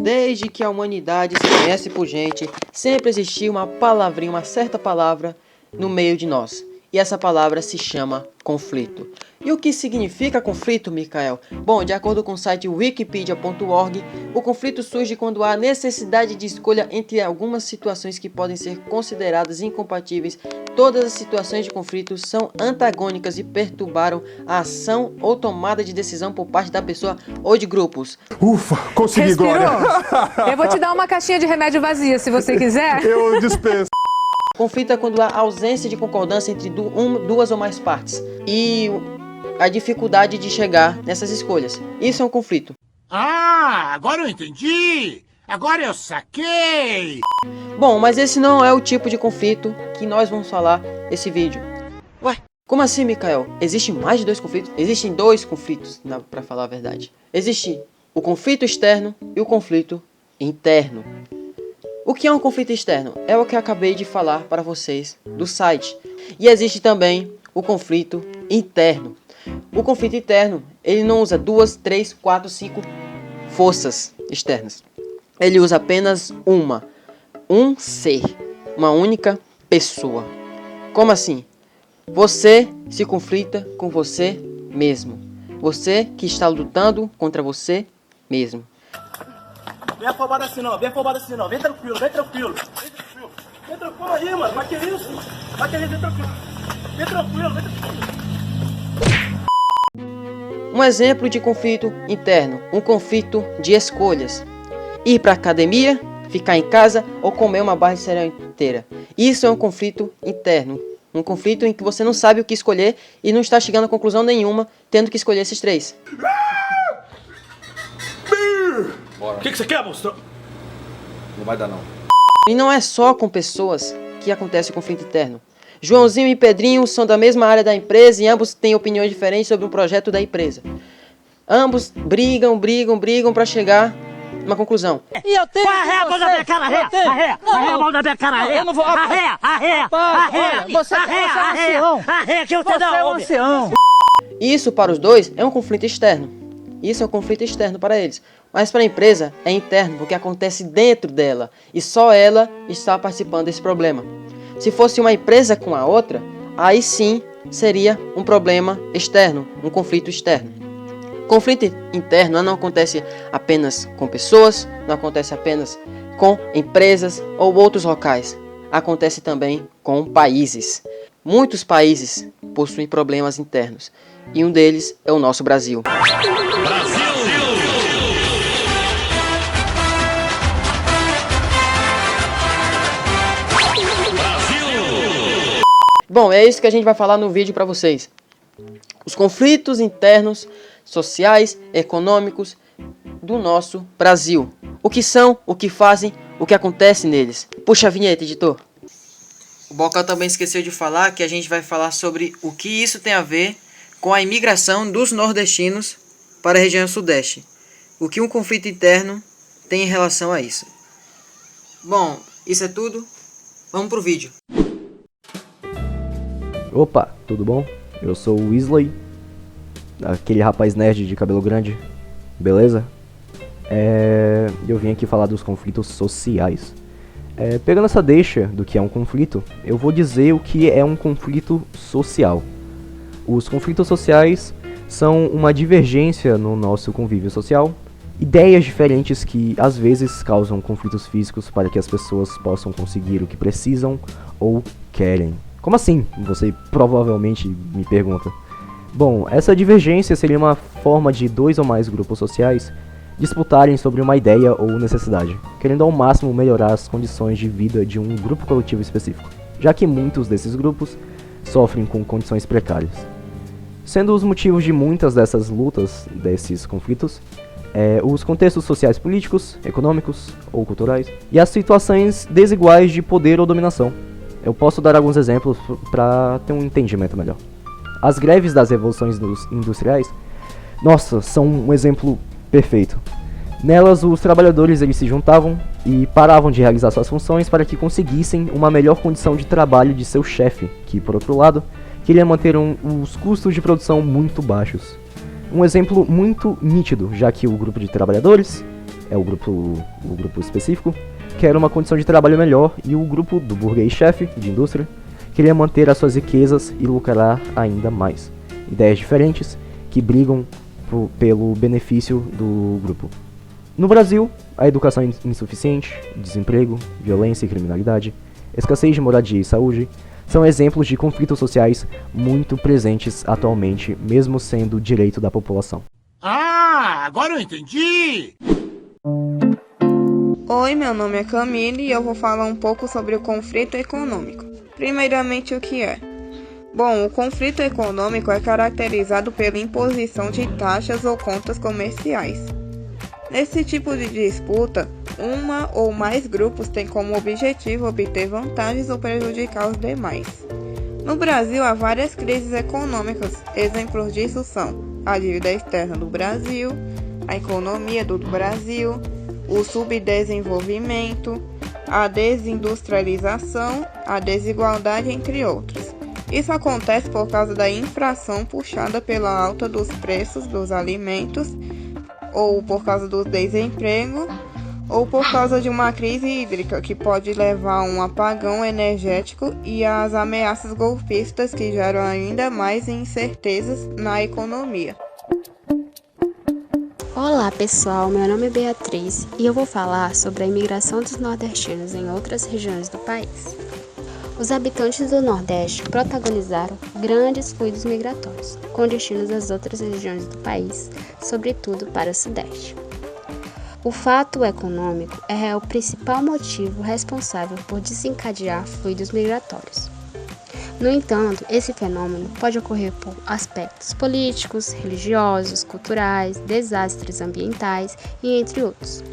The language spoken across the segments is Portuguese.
desde que a humanidade se conhece por gente, sempre existiu uma palavrinha, uma certa palavra no meio de nós. E essa palavra se chama conflito. E o que significa conflito, Mikael? Bom, de acordo com o site wikipedia.org, o conflito surge quando há necessidade de escolha entre algumas situações que podem ser consideradas incompatíveis. Todas as situações de conflito são antagônicas e perturbaram a ação ou tomada de decisão por parte da pessoa ou de grupos. Ufa, consegui. Respirou? Glória. Eu vou te dar uma caixinha de remédio vazia, se você quiser. Eu dispenso. Conflito é quando há ausência de concordância entre duas ou mais partes e a dificuldade de chegar nessas escolhas. Isso é um conflito. Ah, agora eu entendi! Agora eu saquei! Bom, mas esse não é o tipo de conflito que nós vamos falar nesse vídeo. Ué? Como assim, Mikael? Existem mais de dois conflitos? Existem dois conflitos, para falar a verdade. Existe o conflito externo e o conflito interno. O que é um conflito externo? É o que eu acabei de falar para vocês do site. E existe também o conflito interno. O conflito interno, ele não usa 2, 3, 4, 5 forças externas. Ele usa apenas um ser, uma única pessoa. Como assim? Você se conflita com você mesmo. Você que está lutando contra você mesmo. Vem afobado assim não, vem afobado assim não. Vem tranquilo, vem tranquilo. Vem tranquilo. Vem tranquilo aí, mano. Vai que isso? Vai que isso, vem tranquilo. Vem tranquilo, vem tranquilo. Um exemplo de conflito interno, um conflito de escolhas. Ir para a academia, ficar em casa ou comer uma barra de cereal inteira. Isso é um conflito interno. Um conflito em que você não sabe o que escolher e não está chegando a conclusão nenhuma, tendo que escolher esses três. O que você quer, monstro? Não vai dar não. E não é só com pessoas que acontece o conflito interno. Joãozinho e Pedrinho são da mesma área da empresa e ambos têm opiniões diferentes sobre um projeto da empresa. Ambos brigam para chegar numa conclusão. E eu tenho Arreia a mão da minha cara, arreia! Arreia a mão da minha cara, arreia! Eu não vou... Arreia! Você é um ancião! Arreia que eu te Você dou, é um homem! ancião! Isso para os dois é um conflito externo. Isso é um conflito externo para eles. Mas para a empresa é interno, porque acontece dentro dela. E só ela está participando desse problema. Se fosse uma empresa com a outra, aí sim seria um problema externo, um conflito externo. Conflito interno não acontece apenas com pessoas, não acontece apenas com empresas ou outros locais. Acontece também com países. Muitos países possuem problemas internos. E um deles é o nosso Brasil. Bom, é isso que a gente vai falar no vídeo para vocês. Os conflitos internos, sociais, econômicos do nosso Brasil. O que são, o que fazem, o que acontece neles. Puxa a vinheta, editor. O Bocal também esqueceu de falar que a gente vai falar sobre o que isso tem a ver com a imigração dos nordestinos para a região sudeste. O que um conflito interno tem em relação a isso. Bom, isso é tudo. Vamos pro vídeo. Opa, tudo bom? Eu sou o Weasley, aquele rapaz nerd de cabelo grande, beleza? Eu vim aqui falar dos conflitos sociais. Pegando essa deixa do que é um conflito, eu vou dizer o que é um conflito social. Os conflitos sociais são uma divergência no nosso convívio social, ideias diferentes que às vezes causam conflitos físicos para que as pessoas possam conseguir o que precisam ou querem. Como assim? Você provavelmente me pergunta. Bom, essa divergência seria uma forma de dois ou mais grupos sociais disputarem sobre uma ideia ou necessidade, querendo ao máximo melhorar as condições de vida de um grupo coletivo específico, já que muitos desses grupos sofrem com condições precárias. Sendo os motivos de muitas dessas lutas, desses conflitos, os contextos sociais políticos, econômicos ou culturais, e as situações desiguais de poder ou dominação. Eu posso dar alguns exemplos para ter um entendimento melhor. As greves das revoluções industriais, nossa, são um exemplo perfeito. Nelas, os trabalhadores eles se juntavam e paravam de realizar suas funções para que conseguissem uma melhor condição de trabalho de seu chefe, que, por outro lado, queria manter os custos de produção muito baixos. Um exemplo muito nítido, já que o grupo de trabalhadores é o grupo específico, quer uma condição de trabalho melhor, e o grupo do burguês chefe de indústria queria manter as suas riquezas e lucrar ainda mais. Ideias diferentes que brigam pelo benefício do grupo. No Brasil, a educação insuficiente, desemprego, violência e criminalidade, escassez de moradia e saúde são exemplos de conflitos sociais muito presentes atualmente, mesmo sendo direito da população. Ah, agora eu entendi! Oi, meu nome é Camille e eu vou falar um pouco sobre o conflito econômico. Primeiramente, o que é? Bom, o conflito econômico é caracterizado pela imposição de taxas ou contas comerciais. Nesse tipo de disputa, uma ou mais grupos têm como objetivo obter vantagens ou prejudicar os demais. No Brasil, há várias crises econômicas. Exemplos disso são a dívida externa do Brasil, a economia do Brasil, o subdesenvolvimento, a desindustrialização, a desigualdade, entre outros. Isso acontece por causa da inflação puxada pela alta dos preços dos alimentos, ou por causa do desemprego, ou por causa de uma crise hídrica que pode levar a um apagão energético e às ameaças golpistas que geram ainda mais incertezas na economia. Olá pessoal, meu nome é Beatriz e eu vou falar sobre a imigração dos nordestinos em outras regiões do país. Os habitantes do Nordeste protagonizaram grandes fluidos migratórios, com destinos às outras regiões do país, sobretudo para o Sudeste. O fato econômico é o principal motivo responsável por desencadear fluidos migratórios. No entanto, esse fenômeno pode ocorrer por aspectos políticos, religiosos, culturais, desastres ambientais e entre outros.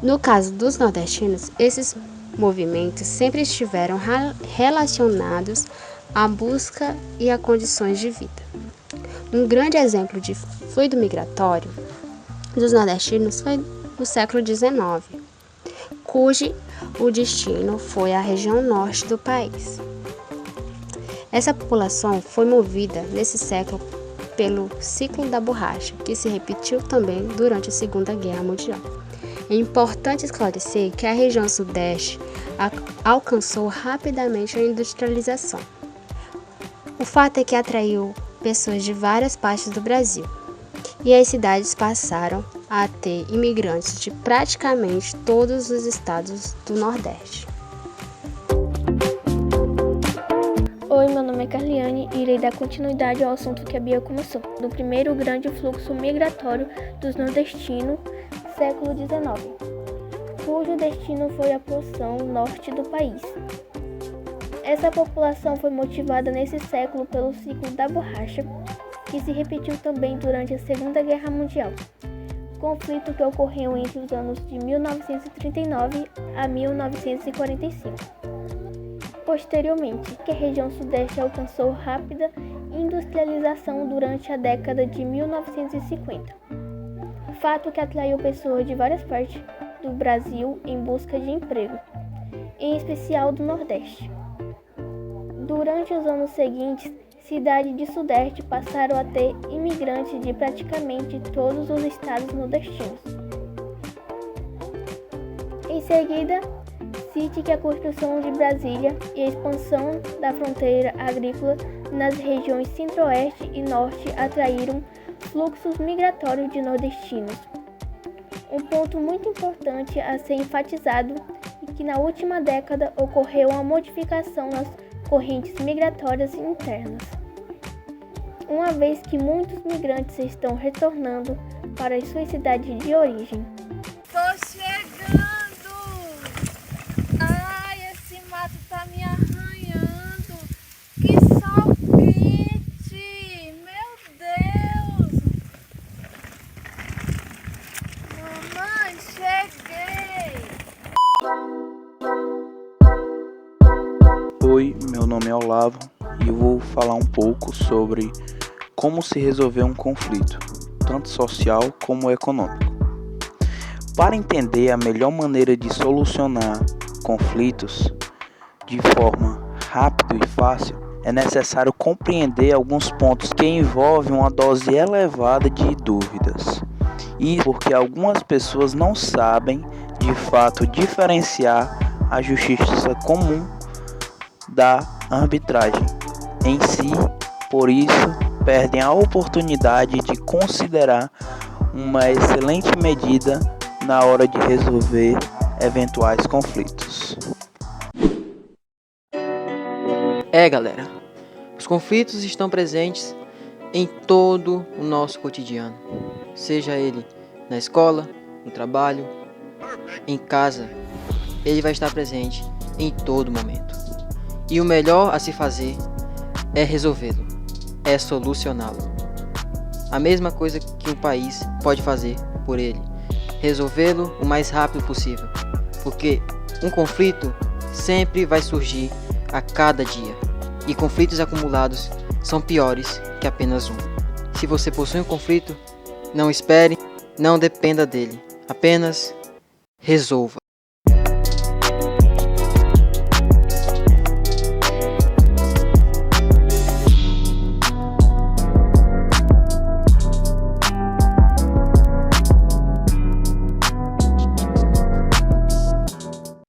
No caso dos nordestinos, esses movimentos sempre estiveram relacionados à busca e a condições de vida. Um grande exemplo de fluido migratório dos nordestinos foi no século XIX, cujo o destino foi a região norte do país. Essa população foi movida nesse século pelo ciclo da borracha, que se repetiu também durante a Segunda Guerra Mundial. É importante esclarecer que a região sudeste alcançou rapidamente a industrialização. O fato é que atraiu pessoas de várias partes do Brasil, e as cidades passaram a ter imigrantes de praticamente todos os estados do Nordeste. Oi, meu nome é Carliane e irei dar continuidade ao assunto que a Bia começou, do primeiro grande fluxo migratório dos nordestinos, século XIX, cujo destino foi a porção norte do país. Essa população foi motivada nesse século pelo ciclo da borracha, que se repetiu também durante a Segunda Guerra Mundial, conflito que ocorreu entre os anos de 1939 a 1945. Posteriormente, a região sudeste alcançou rápida industrialização durante a década de 1950, fato que atraiu pessoas de várias partes do Brasil em busca de emprego, em especial do Nordeste. Durante os anos seguintes, cidades do Sudeste passaram a ter imigrantes de praticamente todos os estados nordestinos. Em seguida, cite que a construção de Brasília e a expansão da fronteira agrícola nas regiões centro-oeste e norte atraíram fluxos migratórios de nordestinos. Um ponto muito importante a ser enfatizado é que na última década ocorreu uma modificação nas correntes migratórias internas, uma vez que muitos migrantes estão retornando para as suas cidades de origem. Tô chegando! Ai, esse mato tá me arranhando! Que sol quente! Meu Deus! Mamãe, cheguei! Oi, meu nome é Olavo e eu vou falar um pouco sobre como se resolver um conflito, tanto social como econômico. Para entender a melhor maneira de solucionar conflitos de forma rápida e fácil, é necessário compreender alguns pontos que envolvem uma dose elevada de dúvidas E porque algumas pessoas não sabem, de fato, diferenciar a justiça comum da arbitragem em si, por isso perdem a oportunidade de considerar uma excelente medida na hora de resolver eventuais conflitos. Galera, os conflitos estão presentes em todo o nosso cotidiano, seja ele na escola, no trabalho, em casa, ele vai estar presente em todo momento. E o melhor a se fazer é resolvê-lo, é solucioná-lo. A mesma coisa que um país pode fazer por ele, resolvê-lo o mais rápido possível, porque um conflito sempre vai surgir a cada dia, e conflitos acumulados são piores que apenas um. Se você possui um conflito, não espere, não dependa dele, apenas resolva.